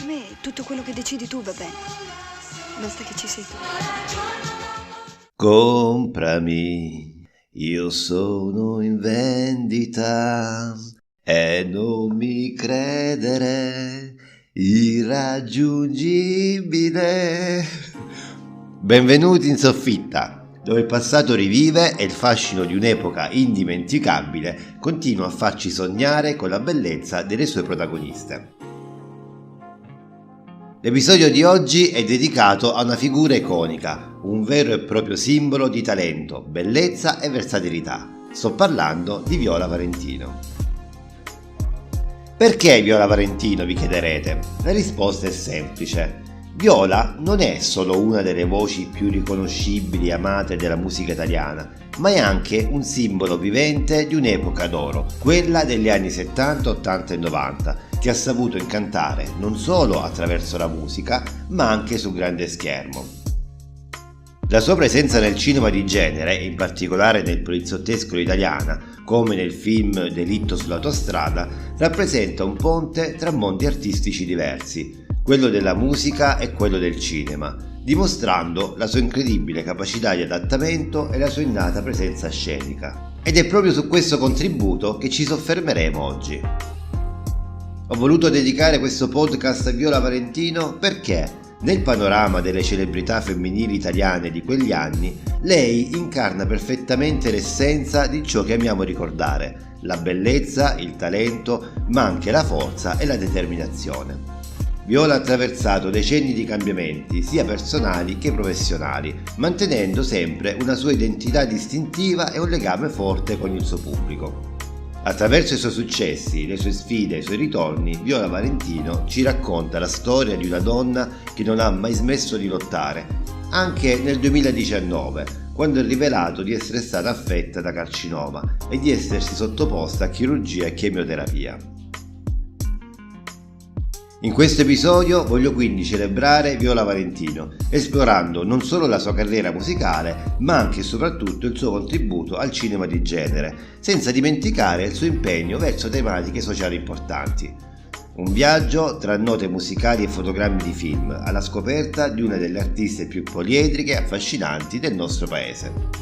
Per me tutto quello che decidi tu va bene. Basta che ci sei tu. Comprami, io sono in vendita e non mi credere irraggiungibile. Benvenuti in soffitta, dove il passato rivive e il fascino di un'epoca indimenticabile continua a farci sognare con la bellezza delle sue protagoniste. L'episodio di oggi è dedicato a una figura iconica, un vero e proprio simbolo di talento, bellezza e versatilità. Sto parlando di Viola Valentino. Perché Viola Valentino, vi chiederete? La risposta è semplice. Viola non è solo una delle voci più riconoscibili e amate della musica italiana, ma è anche un simbolo vivente di un'epoca d'oro, quella degli anni 70, 80 e 90, che ha saputo incantare non solo attraverso la musica, ma anche sul grande schermo. La sua presenza nel cinema di genere, in particolare nel poliziottesco italiana, come nel film Delitto sull'autostrada, rappresenta un ponte tra mondi artistici diversi, quello della musica e quello del cinema, dimostrando la sua incredibile capacità di adattamento e la sua innata presenza scenica. Ed è proprio su questo contributo che ci soffermeremo oggi. Ho voluto dedicare questo podcast a Viola Valentino perché, nel panorama delle celebrità femminili italiane di quegli anni, lei incarna perfettamente l'essenza di ciò che amiamo ricordare: la bellezza, il talento, ma anche la forza e la determinazione. Viola ha attraversato decenni di cambiamenti, sia personali che professionali, mantenendo sempre una sua identità distintiva e un legame forte con il suo pubblico. Attraverso i suoi successi, le sue sfide e i suoi ritorni, Viola Valentino ci racconta la storia di una donna che non ha mai smesso di lottare, anche nel 2019, quando ha rivelato di essere stata affetta da carcinoma e di essersi sottoposta a chirurgia e chemioterapia. In questo episodio voglio quindi celebrare Viola Valentino, esplorando non solo la sua carriera musicale, ma anche e soprattutto il suo contributo al cinema di genere, senza dimenticare il suo impegno verso tematiche sociali importanti. Un viaggio tra note musicali e fotogrammi di film, alla scoperta di una delle artiste più poliedriche e affascinanti del nostro paese.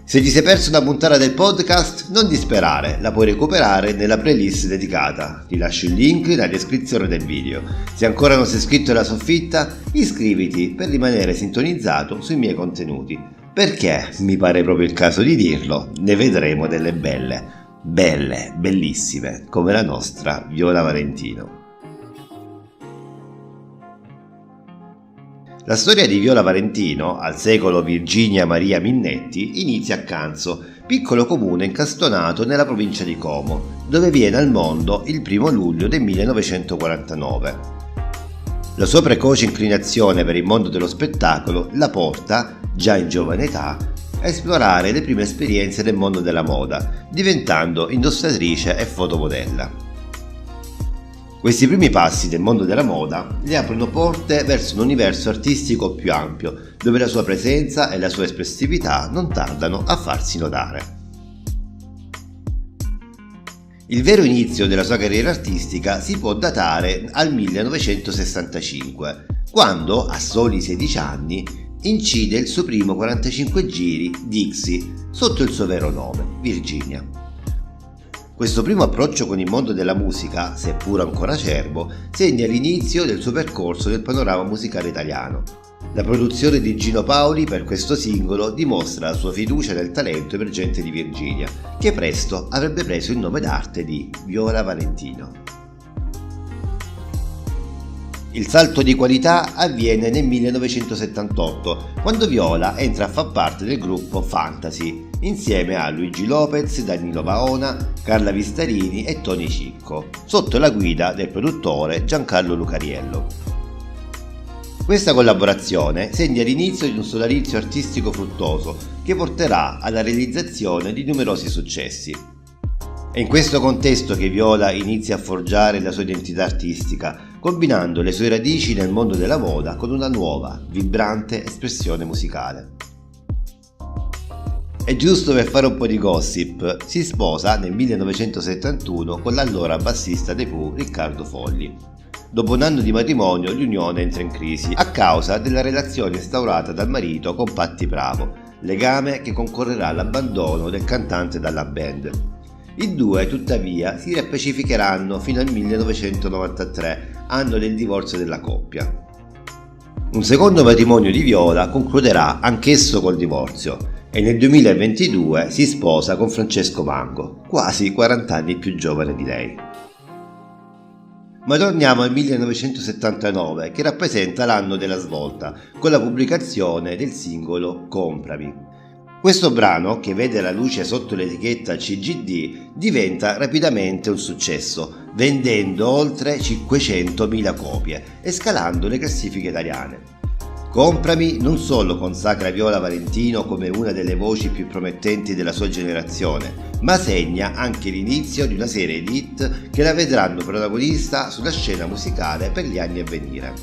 Se ti sei perso una puntata del podcast, non disperare, la puoi recuperare nella playlist dedicata. Ti lascio il link nella descrizione del video. Se ancora non sei iscritto alla soffitta, iscriviti per rimanere sintonizzato sui miei contenuti. Perché, mi pare proprio il caso di dirlo, ne vedremo delle belle, bellissime, come la nostra Viola Valentino. La storia di Viola Valentino, al secolo Virginia Maria Minnetti, inizia a Canzo, piccolo comune incastonato nella provincia di Como, dove viene al mondo il 1 luglio del 1949. La sua precoce inclinazione per il mondo dello spettacolo la porta, già in giovane età, a esplorare le prime esperienze del mondo della moda, diventando indossatrice e fotomodella. Questi primi passi del mondo della moda le aprono porte verso un universo artistico più ampio, dove la sua presenza e la sua espressività non tardano a farsi notare. Il vero inizio della sua carriera artistica si può datare al 1965, quando, a soli 16 anni, incide il suo primo 45 giri Dixie sotto il suo vero nome, Virginia. Questo primo approccio con il mondo della musica, seppur ancora acerbo, segna l'inizio del suo percorso nel panorama musicale italiano. La produzione di Gino Paoli per questo singolo dimostra la sua fiducia nel talento emergente di Virginia, che presto avrebbe preso il nome d'arte di Viola Valentino. Il salto di qualità avviene nel 1978, quando Viola entra a far parte del gruppo Fantasy, insieme a Luigi Lopez, Danilo Vaona, Carla Vistarini e Tony Cicco, sotto la guida del produttore Giancarlo Lucariello. Questa collaborazione segna l'inizio di un sodalizio artistico fruttuoso che porterà alla realizzazione di numerosi successi. È in questo contesto che Viola inizia a forgiare la sua identità artistica, combinando le sue radici nel mondo della moda con una nuova, vibrante espressione musicale. E giusto per fare un po' di gossip, si sposa nel 1971 con l'allora bassista dei Pooh Riccardo Folli. Dopo un anno di matrimonio l'unione entra in crisi a causa della relazione instaurata dal marito con Patti Bravo, legame che concorrerà all'abbandono del cantante dalla band. I due tuttavia si riappacificheranno fino al 1993, anno del divorzio della coppia. Un secondo matrimonio di Viola concluderà anch'esso col divorzio e nel 2022 si sposa con Francesco Mango, quasi 40 anni più giovane di lei. Ma torniamo al 1979, che rappresenta l'anno della svolta, con la pubblicazione del singolo Comprami. Questo brano, che vede la luce sotto l'etichetta CGD, diventa rapidamente un successo, vendendo oltre 500.000 copie e scalando le classifiche italiane. Comprami non solo consacra Viola Valentino come una delle voci più promettenti della sua generazione, ma segna anche l'inizio di una serie di hit che la vedranno protagonista sulla scena musicale per gli anni a venire.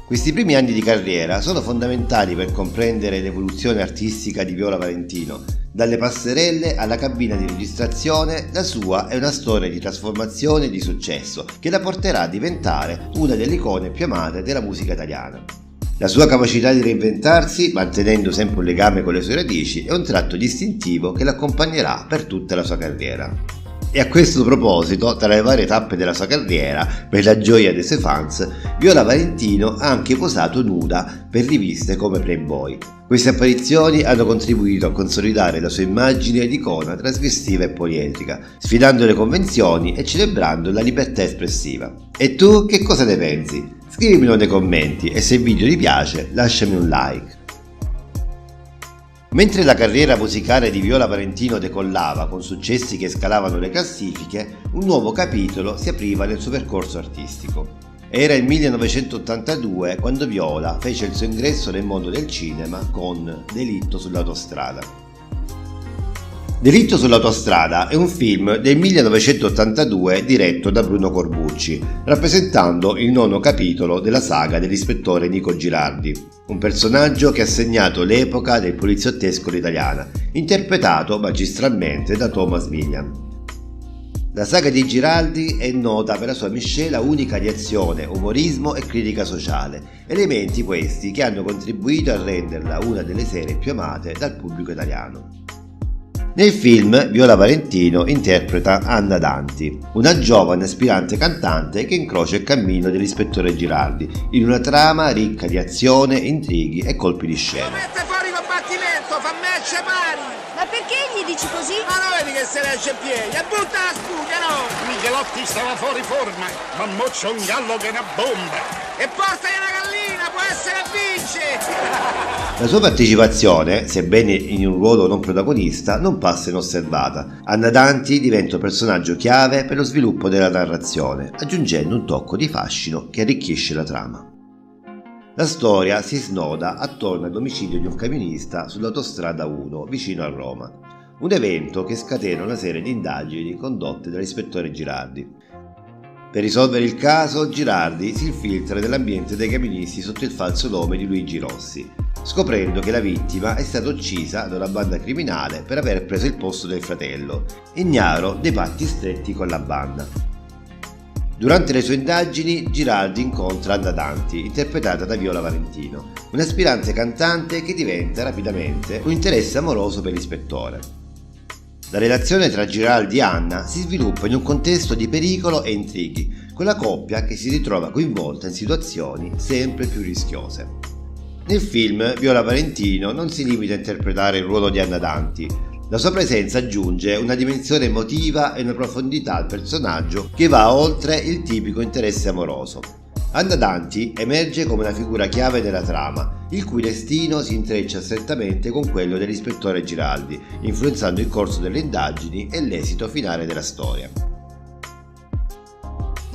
Questi primi anni di carriera sono fondamentali per comprendere l'evoluzione artistica di Viola Valentino. Dalle passerelle alla cabina di registrazione, la sua è una storia di trasformazione e di successo che la porterà a diventare una delle icone più amate della musica italiana. La sua capacità di reinventarsi, mantenendo sempre un legame con le sue radici, è un tratto distintivo che l'accompagnerà per tutta la sua carriera. E a questo proposito, tra le varie tappe della sua carriera, per la gioia dei suoi fans, Viola Valentino ha anche posato nuda per riviste come Playboy. Queste apparizioni hanno contribuito a consolidare la sua immagine di icona trasgressiva e poliedrica, sfidando le convenzioni e celebrando la libertà espressiva. E tu che cosa ne pensi? Scrivimelo nei commenti e se il video ti piace lasciami un like. Mentre la carriera musicale di Viola Valentino decollava con successi che scalavano le classifiche, un nuovo capitolo si apriva nel suo percorso artistico. Era il 1982 quando Viola fece il suo ingresso nel mondo del cinema con Delitto sull'autostrada. Delitto sull'autostrada è un film del 1982 diretto da Bruno Corbucci, rappresentando il nono capitolo della saga dell'ispettore Nico Girardi, un personaggio che ha segnato l'epoca del poliziottesco all'italiana, interpretato magistralmente da Thomas Milian. La saga di Giraldi è nota per la sua miscela unica di azione, umorismo e critica sociale, elementi questi che hanno contribuito a renderla una delle serie più amate dal pubblico italiano. Nel film Viola Valentino interpreta Anna Danti, una giovane aspirante cantante che incrocia il cammino dell'ispettore Girardi in una trama ricca di azione, intrighi e colpi di scena. Lo mette fuori combattimento, fa match pari! Ma perché gli dici così? Ma non vedi che se ne esce in piedi? E butta la spuga, no! Michelotti stava fuori forma, ma mo c'è un gallo che è una bomba! E portagli una gallina, può essere vince! La sua partecipazione, sebbene in un ruolo non protagonista, non passa inosservata. Anna Danti diventa un personaggio chiave per lo sviluppo della narrazione, aggiungendo un tocco di fascino che arricchisce la trama. La storia si snoda attorno all'omicidio di un camionista sull'autostrada 1 vicino a Roma, un evento che scatena una serie di indagini condotte dall'ispettore Girardi. Per risolvere il caso, Girardi si infiltra nell'ambiente dei camionisti sotto il falso nome di Luigi Rossi, scoprendo che la vittima è stata uccisa da una banda criminale per aver preso il posto del fratello, ignaro dei patti stretti con la banda. Durante le sue indagini, Girardi incontra Anna Danti, interpretata da Viola Valentino, un'aspirante cantante che diventa rapidamente un interesse amoroso per l'ispettore. La relazione tra Girardi e Anna si sviluppa in un contesto di pericolo e intrighi, con la coppia che si ritrova coinvolta in situazioni sempre più rischiose. Nel film Viola Valentino non si limita a interpretare il ruolo di Anna Danti. La sua presenza aggiunge una dimensione emotiva e una profondità al personaggio che va oltre il tipico interesse amoroso. Anna Danti emerge come una figura chiave della trama, il cui destino si intreccia strettamente con quello dell'ispettore Girardi, influenzando il corso delle indagini e l'esito finale della storia.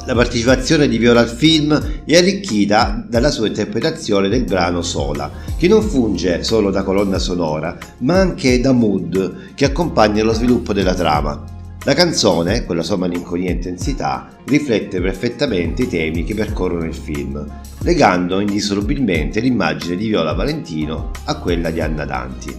La partecipazione di Viola al film è arricchita dalla sua interpretazione del brano Sola, che non funge solo da colonna sonora, ma anche da mood che accompagna lo sviluppo della trama. La canzone, con la sua malinconia e intensità, riflette perfettamente i temi che percorrono il film, legando indissolubilmente l'immagine di Viola Valentino a quella di Anna Danti.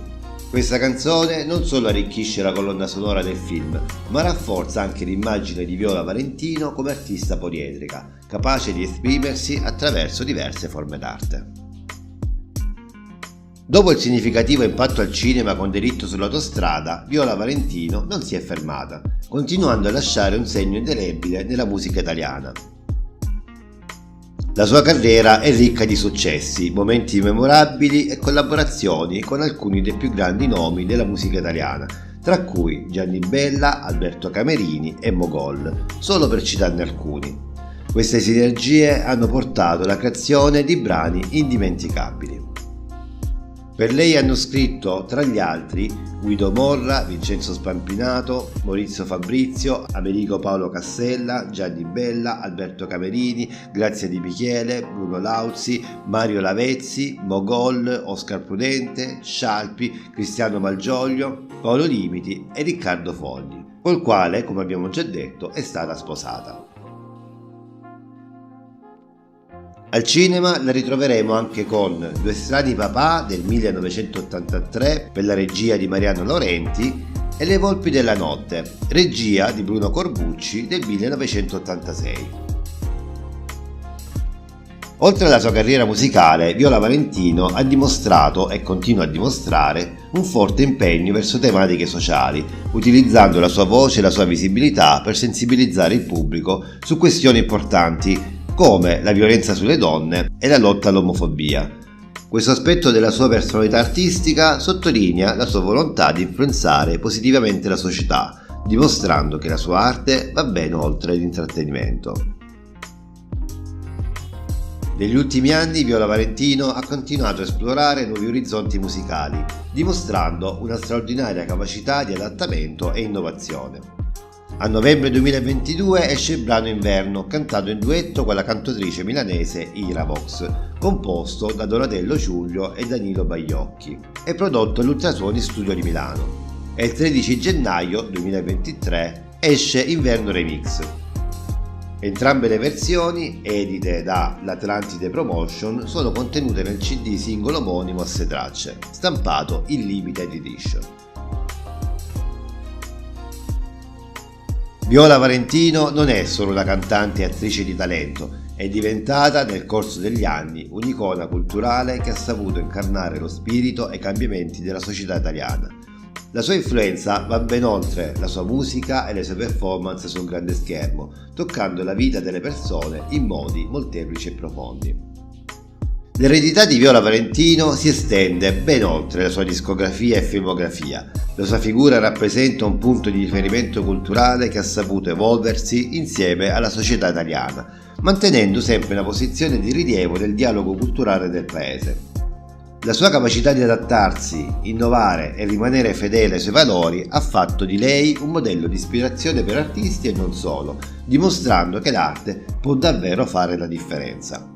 Questa canzone non solo arricchisce la colonna sonora del film, ma rafforza anche l'immagine di Viola Valentino come artista poliedrica, capace di esprimersi attraverso diverse forme d'arte. Dopo il significativo impatto al cinema con Delitto sull'autostrada, Viola Valentino non si è fermata, continuando a lasciare un segno indelebile nella musica italiana. La sua carriera è ricca di successi, momenti memorabili e collaborazioni con alcuni dei più grandi nomi della musica italiana, tra cui Gianni Bella, Alberto Camerini e Mogol, solo per citarne alcuni. Queste sinergie hanno portato alla creazione di brani indimenticabili. Per lei hanno scritto, tra gli altri, Guido Morra, Vincenzo Spampinato, Maurizio Fabrizio, Americo Paolo Cassella, Gianni Bella, Alberto Camerini, Grazia Di Michele, Bruno Lauzi, Mario Lavezzi, Mogol, Oscar Prudente, Scialpi, Cristiano Malgioglio, Paolo Limiti e Riccardo Fogli, col quale, come abbiamo già detto, è stata sposata. Al cinema la ritroveremo anche con Due strani papà del 1983 per la regia di Mariano Laurenti e Le volpi della notte, regia di Bruno Corbucci del 1986. Oltre alla sua carriera musicale, Viola Valentino ha dimostrato e continua a dimostrare un forte impegno verso tematiche sociali, utilizzando la sua voce e la sua visibilità per sensibilizzare il pubblico su questioni importanti come la violenza sulle donne e la lotta all'omofobia. Questo aspetto della sua personalità artistica sottolinea la sua volontà di influenzare positivamente la società, dimostrando che la sua arte va ben oltre l'intrattenimento. Negli ultimi anni Viola Valentino ha continuato a esplorare nuovi orizzonti musicali, dimostrando una straordinaria capacità di adattamento e innovazione. A novembre 2022 esce il brano Inverno, cantato in duetto con la cantautrice milanese Ira Vox, composto da Donatello Giulio e Danilo Baiocchi, e prodotto all'Ultrasuoni Studio di Milano. E il 13 gennaio 2023 esce Inverno Remix. Entrambe le versioni, edite da l'Atlantide Promotion, sono contenute nel CD singolo omonimo a 6 tracce, stampato in limited edition. Viola Valentino non è solo una cantante e attrice di talento, è diventata nel corso degli anni un'icona culturale che ha saputo incarnare lo spirito e i cambiamenti della società italiana. La sua influenza va ben oltre la sua musica e le sue performance sul grande schermo, toccando la vita delle persone in modi molteplici e profondi. L'eredità di Viola Valentino si estende ben oltre la sua discografia e filmografia. La sua figura rappresenta un punto di riferimento culturale che ha saputo evolversi insieme alla società italiana, mantenendo sempre una posizione di rilievo nel dialogo culturale del paese. La sua capacità di adattarsi, innovare e rimanere fedele ai suoi valori ha fatto di lei un modello di ispirazione per artisti e non solo, dimostrando che l'arte può davvero fare la differenza.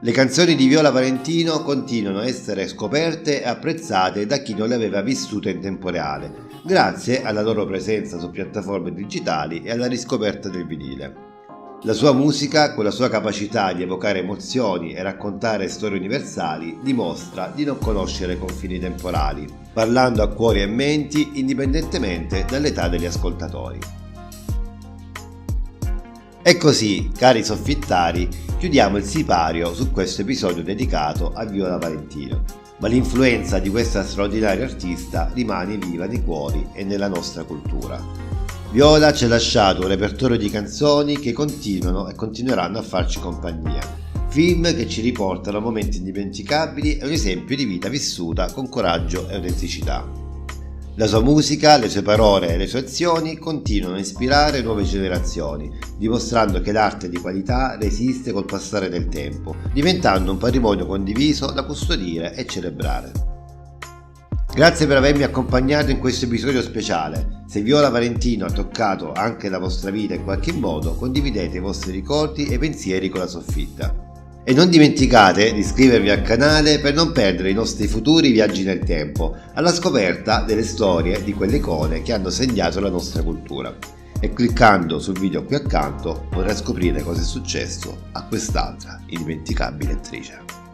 Le canzoni di Viola Valentino continuano a essere scoperte e apprezzate da chi non le aveva vissute in tempo reale, grazie alla loro presenza su piattaforme digitali e alla riscoperta del vinile. La sua musica, con la sua capacità di evocare emozioni e raccontare storie universali, dimostra di non conoscere confini temporali, parlando a cuori e menti indipendentemente dall'età degli ascoltatori. E così, cari soffittari, chiudiamo il sipario su questo episodio dedicato a Viola Valentino, ma l'influenza di questa straordinaria artista rimane viva nei cuori e nella nostra cultura. Viola ci ha lasciato un repertorio di canzoni che continuano e continueranno a farci compagnia, film che ci riportano a momenti indimenticabili e un esempio di vita vissuta con coraggio e autenticità. La sua musica, le sue parole e le sue azioni continuano a ispirare nuove generazioni, dimostrando che l'arte di qualità resiste col passare del tempo, diventando un patrimonio condiviso da custodire e celebrare. Grazie per avermi accompagnato in questo episodio speciale. Se Viola Valentino ha toccato anche la vostra vita in qualche modo, condividete i vostri ricordi e pensieri con la soffitta. E non dimenticate di iscrivervi al canale per non perdere i nostri futuri viaggi nel tempo, alla scoperta delle storie di quelle icone che hanno segnato la nostra cultura. E cliccando sul video qui accanto potrai scoprire cosa è successo a quest'altra indimenticabile attrice.